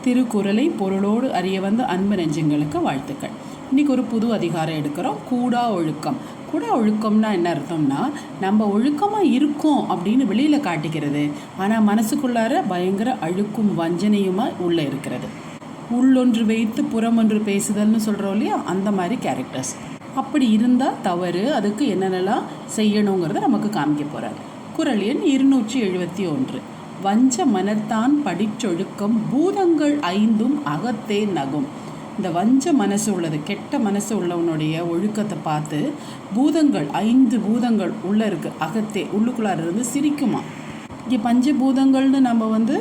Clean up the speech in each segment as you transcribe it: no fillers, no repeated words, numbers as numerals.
திருக்குறளை பொருளோடு அறிய வந்த அன்பு நெஞ்சங்களுக்கு வாழ்த்துக்கள். இன்றைக்கி ஒரு புது அதிகாரம் எடுக்கிறோம், கூடா ஒழுக்கம். கூடா ஒழுக்கம்னா என்ன அர்த்தம்னா, நம்ம ஒழுக்கமாக இருக்கோம் அப்படின்னு வெளியில் காட்டிக்கிறது, ஆனால் மனசுக்குள்ளார பயங்கர அழுக்கும் வஞ்சனையுமாக உள்ளே இருக்கிறது. உள்ளொன்று வைத்து புறமொன்று பேசுதல்னு சொல்கிறோம் இல்லையா, அந்த மாதிரி கேரக்டர்ஸ். அப்படி இருந்தால் தவறு, அதுக்கு என்னென்னலாம் செய்யணுங்கிறத நமக்கு காமிக்க போகிறார். குறள் எண் 271. வஞ்ச மனத்தான் படிச்சொழுக்கம் பூதங்கள் ஐந்தும் அகத்தே நகும். இந்த வஞ்ச மனசு உள்ளது, கெட்ட மனசு உள்ளவனுடைய ஒழுக்கத்தை பார்த்து பூதங்கள் 5 பூதங்கள் உள்ளே இருக்குது, அகத்தே உள்ளுக்குள்ளார இருந்து சிரிக்குமா. இங்கே பஞ்சபூதங்கள்னு நம்ம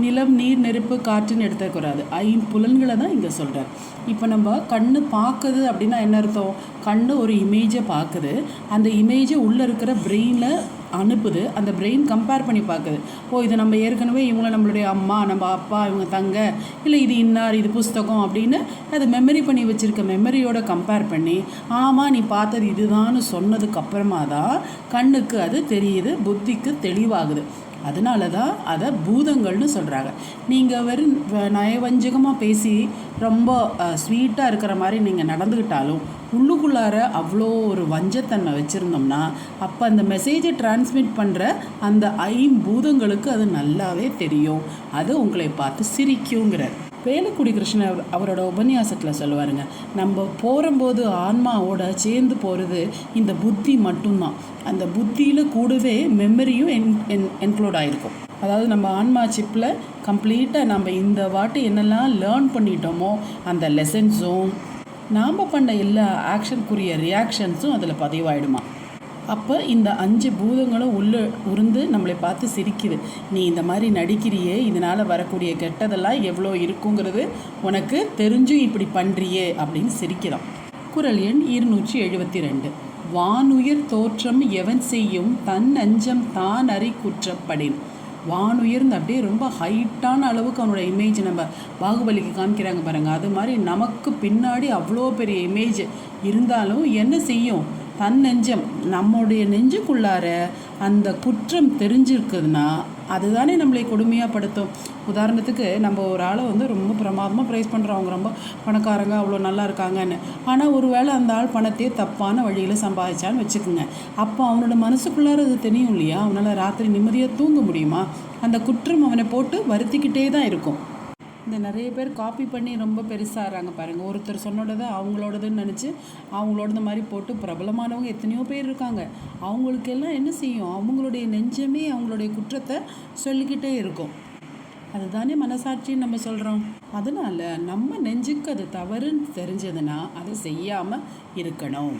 நிலம், நீர், நெருப்பு, காற்றுன்னு எடுத்துக்கூடாது, 5 புலன்களை தான் இங்கே சொல்கிறார். இப்போ நம்ம கண்ணு பார்க்குது அப்படின்னா என்ன அர்த்தம்? கண்ணு ஒரு இமேஜை பார்க்குது, அந்த இமேஜை உள்ளே இருக்கிற பிரெயினில் அனுப்புது, அந்த பிரெயின் கம்பேர் பண்ணி பார்க்குது. இது நம்ம ஏற்கனவே இவங்கள நம்மளுடைய அம்மா, நம்ம அப்பா, இவங்க தங்க, இல்லை இது இன்னார், இது புஸ்தகம் அப்படின்னு அது மெமரி பண்ணி வச்சுருக்க மெமரியோட கம்பேர் பண்ணி ஆமாம் நீ பார்த்தது இதுதான்னு சொன்னதுக்கு அப்புறமா தான் கண்ணுக்கு அது தெரியுது, புத்திக்கு தெளிவாகுது. அதனால தான் அதை பூதங்கள்னு சொல்கிறாங்க. நீங்கள் வெறும் நயவஞ்சகமாக பேசி ரொம்ப ஸ்வீட்டாக இருக்கிற மாதிரி நீங்கள் நடந்துக்கிட்டாலும் உள்ளுக்குள்ளார அவ்வளோ ஒரு வஞ்சத்தன்மை வச்சுருந்தோம்னா அப்போ அந்த மெசேஜை டிரான்ஸ்மிட் பண்ணுற அந்த 5 பூதங்களுக்கு அது நல்லாவே தெரியும், அது உங்களை பார்த்து சிரிக்குங்கிறார். வேலுக்குடி கிருஷ்ணர் அவரோட உபன்யாசத்தில் சொல்லுவாருங்க, நம்ம போகும்போது ஆன்மாவோட சேர்ந்து போகிறது இந்த புத்தி மட்டும்தான். அந்த புத்தியில் கூடவே மெமரியும் என்க்ளூட் ஆகிருக்கும். அதாவது நம்ம ஆன்மா சிப்பில் கம்ப்ளீட்டாக நம்ம இந்த வாட்டி என்னெல்லாம் லேர்ன் பண்ணிட்டோமோ அந்த லெசன்ஸும் நாம் பண்ண எல்லா ஆக்ஷனுக்குரிய ரியாக்ஷன்ஸும் அதில் பதிவாயிடுமா. அப்போ இந்த 5 பூதங்களும் உள்ளே உருந்து நம்மளை பார்த்து சிரிக்குது. நீ இந்த மாதிரி நடிக்கிறியே, இதனால் வரக்கூடிய கெட்டதெல்லாம் எவ்வளோ இருக்குங்கிறது உனக்கு தெரிஞ்சும் இப்படி பண்ணுறியே அப்படின்னு சிரிக்கிறான். குறள் எண் 272. வானுயர் தோற்றம் எவன் செய்யும் தன் அஞ்சம் தான் அறி குற்றப்படின். வானுயர்ந்து அப்படியே ரொம்ப ஹைட்டான அளவுக்கு அவனோட இமேஜ் நம்ம பாகுபலிக்கு காமிக்கிறாங்க பாருங்கள், அது மாதிரி நமக்கு பின்னாடி அவ்வளோ பெரிய இமேஜ் இருந்தாலும் என்ன செய்யும்? தன் நெஞ்சம், நம்முடைய நெஞ்சுக்குள்ளார அந்த குற்றம் தெரிஞ்சிருக்குதுன்னா அதுதானே நம்மளை கொடுமையாக படுத்தும். உதாரணத்துக்கு நம்ம ஒரு ஆளை ரொம்ப பிரமாதமாக ப்ரைஸ் பண்ணுறோம், அவங்க ரொம்ப பணக்காரங்க, அவ்வளோ நல்லா இருக்காங்கன்னு. ஆனால் ஒரு வேளை அந்த ஆள் பணத்தையே தப்பான வழியில் சம்பாதிச்சான்னு வச்சுக்கோங்க, அப்போ அவனோட மனசுக்குள்ளார அது தெரியும் இல்லையா, அவனால் ராத்திரி நிம்மதியாக தூங்க முடியுமா? அந்த குற்றம் அவனை போட்டு வருத்திக்கிட்டே தான் இருக்கும். இந்த நிறைய பேர் காப்பி பண்ணி ரொம்ப பெருசாகிறாங்க பாருங்கள். ஒருத்தர் சொன்னோடதை அவங்களோடதுன்னு நினச்சி அவங்களோடது மாதிரி போட்டு பிரபலமானவங்க எத்தனையோ பேர் இருக்காங்க. அவங்களுக்கெல்லாம் என்ன செய்யும்? அவங்களுடைய நெஞ்சமே அவங்களுடைய குற்றத்தை சொல்லிக்கிட்டே இருக்கும். அதுதானே மனசாட்சின்னு நம்ம சொல்கிறோம். அதனால் நம்ம நெஞ்சுக்கு அது தவறுன்னு தெரிஞ்சதுன்னா அதை செய்யாமல் இருக்கணும்.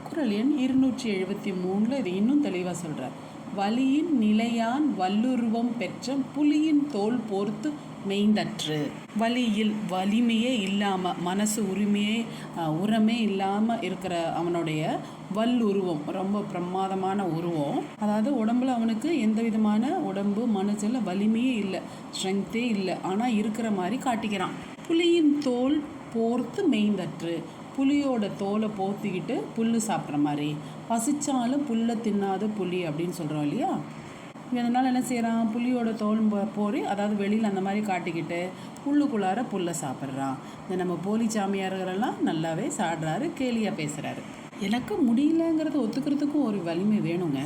குறள் எண் 273 இது இன்னும் தெளிவாக சொல்கிறார். வலியின் நிலையான் வல்லுருவம் பெற்ற புலியின் தோல் போர்த்து மெய்ந்தற்று. வலியில் வலிமையே இல்லாமல், மனசு உரமே இல்லாமல் இருக்கிற அவனுடைய வல்லுருவம், ரொம்ப பிரமாதமான உருவம், அதாவது உடம்புல அவனுக்கு எந்த விதமான உடம்பு மனசில் வலிமையே இல்லை, ஸ்ட்ரென்த்தே இல்லை, ஆனால் இருக்கிற மாதிரி காட்டிக்கிறான். புலியின் தோல் போர்த்து மெய்ந்தற்று. புலியோட தோலை போத்திக்கிட்டு புல் சாப்பிட்ற மாதிரி, பசிச்சாலும் புல்லை தின்னாத புலி அப்படின்னு சொல்கிறோம் இல்லையா. இதனால் என்ன செய்கிறான்? புலியோட தோல் போரி, அதாவது வெளியில் அந்த மாதிரி காட்டிக்கிட்டு உள்ளுக்குள்ளார புல்லை சாப்பிட்றான். இந்த நம்ம போலி சாமியார்களெல்லாம் நல்லாவே சாடுறாரு, கேலியாக பேசுகிறாரு. எனக்கு முடியலங்கிறத ஒத்துக்கிறதுக்கும் ஒரு வலிமை வேணுங்க.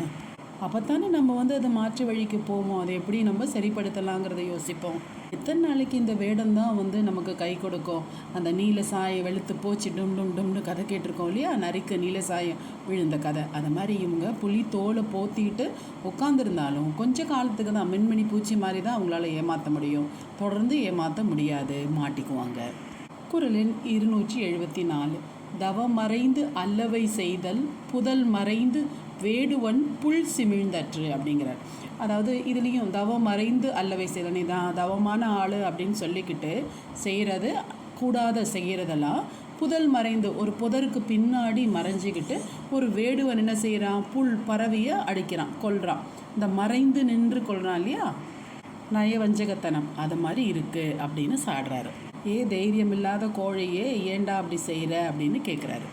அப்போ தானே நம்ம அதை மாற்று வழிக்கு போவோம், அதை எப்படி நம்ம சரிப்படுத்தலாங்கிறத யோசிப்போம். எத்தனை நாளைக்கு இந்த வேடம் தான் நமக்கு கை கொடுக்கும்? அந்த நீல சாயம் வெளுத்து போச்சு டும் டும் டும்னு கதை கேட்டிருக்கோம் இல்லையா, நரிக்கு நீல சாயம் விழுந்த கதை. அது மாதிரி இவங்க புலி தோலை போத்திக்கிட்டு உட்காந்துருந்தாலும் கொஞ்ச காலத்துக்கு தான், மின்மினி பூச்சி மாதிரி தான் அவங்களால ஏமாற்ற முடியும், தொடர்ந்து ஏமாற்ற முடியாது, மாட்டிக்குவாங்க. குறள் எண் 274. தவம் மறைந்து அல்லவை செய்தல் புதல் மறைந்து வேடுவன் புல் சிமிழ்ந்தற்று அப்படிங்கிறார். அதாவது இதுலேயும் தவம் மறைந்து அல்லவை செய்தல், நீ தான் தவமான ஆள் அப்படின்னு சொல்லிக்கிட்டு செய்கிறது கூடாத செய்கிறதெல்லாம் புதல் மறைந்து, ஒரு புதருக்கு பின்னாடி மறைஞ்சிக்கிட்டு ஒரு வேடுவன் என்ன செய்கிறான்? புல் பறவையை அடிக்கிறான், கொல்றான். இந்த மறைந்து நின்று கொள்றான் இல்லையா, நயவஞ்சகத்தனம் அது மாதிரி இருக்குது அப்படின்னு சாடுறாரு. தைரியம் இல்லாத கோழையே ஏண்டா அப்படி செய்கிற அப்படின்னு கேட்குறாரு.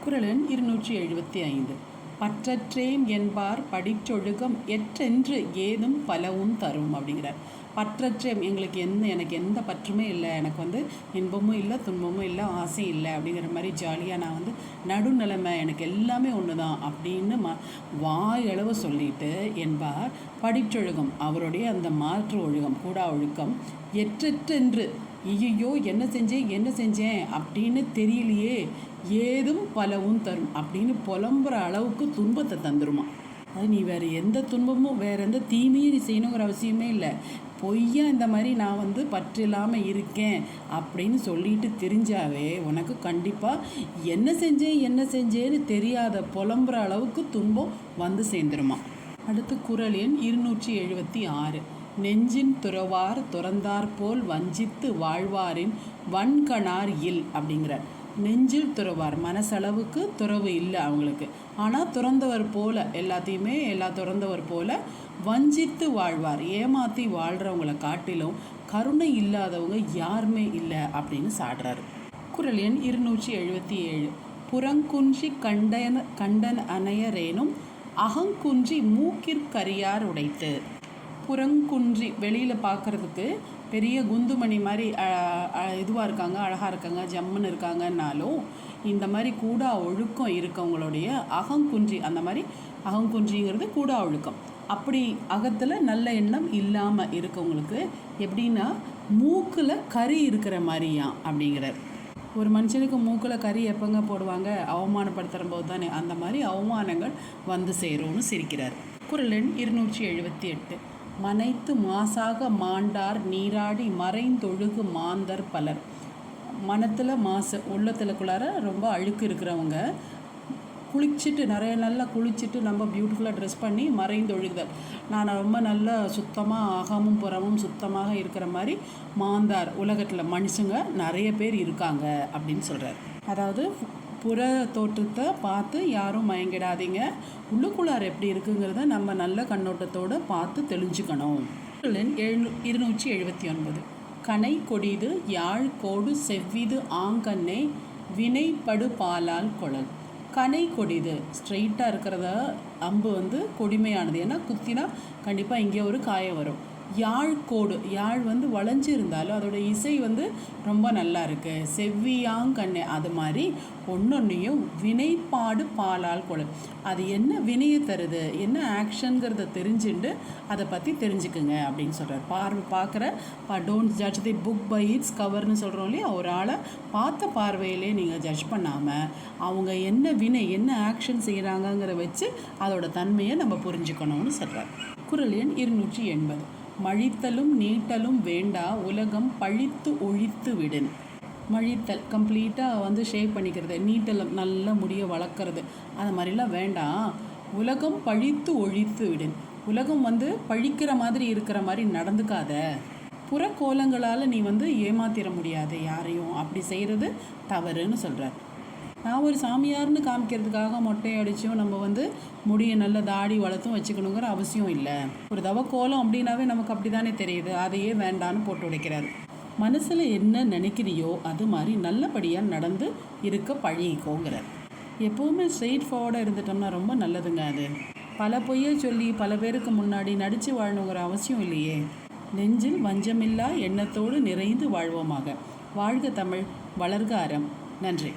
குறள் எண் 275. பற்றற்றேன் என்பார் படிச்சொழுகம் எற்றென்று ஏதும் பலவும் தரும் அப்படிங்கிறார். பற்றற்ற எங்களுக்கு எனக்கு எந்த பற்றுமே இல்லை, எனக்கு வந்து இன்பமும் இல்லை துன்பமும் இல்லை ஆசையும் இல்லை அப்படிங்கிற மாதிரி ஜாலியாக நான் வந்து நடுநிலைமை எனக்கு எல்லாமே ஒன்று தான் அப்படின்னு வாயளவு சொல்லிட்டு என்பார் படிற்றொழுகம். அவருடைய அந்த மாற்று ஒழுகம் கூடா ஒழுக்கம் எற்றென்று ஐயோ என்ன செஞ்சேன் அப்படின்னு தெரியலையே, ஏதும் பலவும் தரும் அப்படின்னு புலம்புற அளவுக்கு துன்பத்தை தந்துருமா. அது நீ வேறு எந்த துன்பமும் வேறு எந்த தீமையும் நீ செய்யணுங்கிற அவசியமே இல்லை, பொய்யா இந்த மாதிரி நான் வந்து பற்றில்லாமல் இருக்கேன் அப்படின்னு சொல்லிட்டு தெரிஞ்சாவே உனக்கு கண்டிப்பாக என்ன செஞ்சேன்னு தெரியாத புலம்புற அளவுக்கு துன்பம் வந்து சேர்ந்துருமா. அடுத்து குறள் எண் 276. நெஞ்சின் துறவார் துறந்தார் போல் வஞ்சித்து வாழ்வாரின் வன்கணார் இல் அப்படிங்கிறார். நெஞ்சில் துறவார் மனசளவுக்கு துறவு இல்லை அவங்களுக்கு, ஆனால் துறந்தவர் போல எல்லாத்தையுமே துறந்தவர் போல வஞ்சித்து வாழ்வார், ஏமாற்றி வாழ்கிறவங்களை காட்டிலும் கருணை இல்லாதவங்க யாருமே இல்லை அப்படின்னு சாடுறாரு. குறள் எண் 277. புறங்குன்றி கண்டன் அணையரேனும் அகங்குன்றி மூக்கிற்கரியார் உடைத்து. புறங்குன்றி வெளியில் பார்க்குறதுக்கு பெரிய குந்துமணி மாதிரி இதுவாக இருக்காங்க, அழகாக இருக்காங்க, ஜம்முன்னு இருக்காங்கன்னாலும் இந்த மாதிரி கூடா ஒழுக்கம் இருக்கவங்களுடைய அகங்குன்றி, அந்த மாதிரி அகங்குன்றிங்கிறது கூடா ஒழுக்கம், அப்படி அகத்தில் நல்ல எண்ணம் இல்லாமல் இருக்கவங்களுக்கு எப்படின்னா மூக்கில் கறி இருக்கிற மாதிரியாம் அப்படிங்கிறார். ஒரு மனுஷனுக்கு மூக்கில் கறி எப்போங்க போடுவாங்க, அவமானப்படுத்துகிற போது தானே, அந்த மாதிரி அவமானங்கள் வந்து சேரும்னு சிரிக்கிறார். குறள் எண் 278. மனைத்து மாசாக மாண்டார் நீராடி மறைந்தொழுகு மாந்தர் பலர். மனத்தில் மாசு, உள்ளத்துக்குள்ளார ரொம்ப அழுக்கு இருக்கிறவங்க குளிச்சுட்டு நல்லா குளிச்சுட்டு நம்ம பியூட்டிஃபுல்லாக ட்ரெஸ் பண்ணி மறைந்தொழுகுதல், நான் ரொம்ப நல்லா சுத்தமாக அகமும் புறமும் சுத்தமாக இருக்கிற மாதிரி மாந்தார் உலகத்தில் மனுஷங்க நிறைய பேர் இருக்காங்க அப்படின்னு சொல்கிறார். அதாவது புற தோற்றத்தை பார்த்து யாரும் மயங்கிடாதீங்க, உள்ளுக்குள்ளார் எப்படி இருக்குங்கிறத நம்ம நல்ல கண்ணோட்டத்தோடு பார்த்து தெளிஞ்சுக்கணும். 279. கனை கொடிது யாழ் கோடு செவ்விது ஆங்கண்ணே வினைப்படு பாலால் குழல். கனை கொடிது ஸ்ட்ரெயிட்டாக இருக்கிறத அம்பு வந்து கொடுமையானது, ஏன்னா குத்தினா கண்டிப்பாக இங்கே ஒரு காயம் வரும். யாழ் கோடு, யாழ் வந்து வளைஞ்சு இருந்தாலும் அதோட இசை வந்து ரொம்ப நல்லா இருக்குது. செவ்வியாங்கண்ணே அது மாதிரி ஒன்றொன்றையும் வினைப்பாடு பாலால் கொலை, அது என்ன வினையை தருது, என்ன ஆக்ஷனுங்கிறத தெரிஞ்சுட்டு அதை பற்றி தெரிஞ்சுக்குங்க அப்படின்னு சொல்கிறார். பார்க்குற don't judge the book by its கவர்னு சொல்கிறோம் இல்லையா, ஒரு ஆளை பார்த்த பார்வையிலே நீங்கள் ஜட்ஜ் பண்ணாமல் அவங்க என்ன வினை என்ன ஆக்ஷன் செய்கிறாங்கங்கிற வச்சு அதோட தன்மையை நம்ம புரிஞ்சுக்கணும்னு சொல்கிறார். குறள் எண் 280. மழித்தலும் நீட்டலும் வேண்டா உலகம் பழித்து ஒழித்து விடுன். மழித்தல் கம்ப்ளீட்டாக வந்து ஷேப் பண்ணிக்கிறது, நீட்டலும் நல்ல முடிய வளர்க்குறது, அது மாதிரிலாம் வேண்டாம். உலகம் பழித்து ஒழித்து விடுன், உலகம் வந்து பழிக்கிற மாதிரி இருக்கிற மாதிரி நடந்துக்காத. புறக்கோலங்களால் நீ வந்து ஏமாத்திர முடியாது யாரையும், அப்படி செய்கிறது தவறுன்னு சொல்கிறார். நான் ஒரு சாமியார்னு காமிக்கிறதுக்காக மொட்டை அடித்தும் நம்ம வந்து முடியை நல்ல தாடி வளர்த்தும் வச்சுக்கணுங்கிற அவசியம் இல்லை. ஒரு கோலம் அப்படின்னாவே நமக்கு அப்படி தானே தெரியுது, அதையே வேண்டான்னு போட்டு உடைக்கிறாரு. மனசில் என்ன நினைக்கிறியோ அது மாதிரி நல்லபடியாக நடந்து இருக்க பழகிக்கோங்கிறார். எப்போவுமே ஸ்ட்ரெயிட் ஃபார்வர்டாக இருந்துட்டோம்னா ரொம்ப நல்லதுங்க. அது பல பொய்யை சொல்லி பல பேருக்கு முன்னாடி நடித்து வாழணுங்கிற அவசியம் இல்லையே. நெஞ்சில் வஞ்சமில்லா எண்ணத்தோடு நிறைந்து வாழ்வோமாக. வாழ்க தமிழ், வளர்க அறம். நன்றி.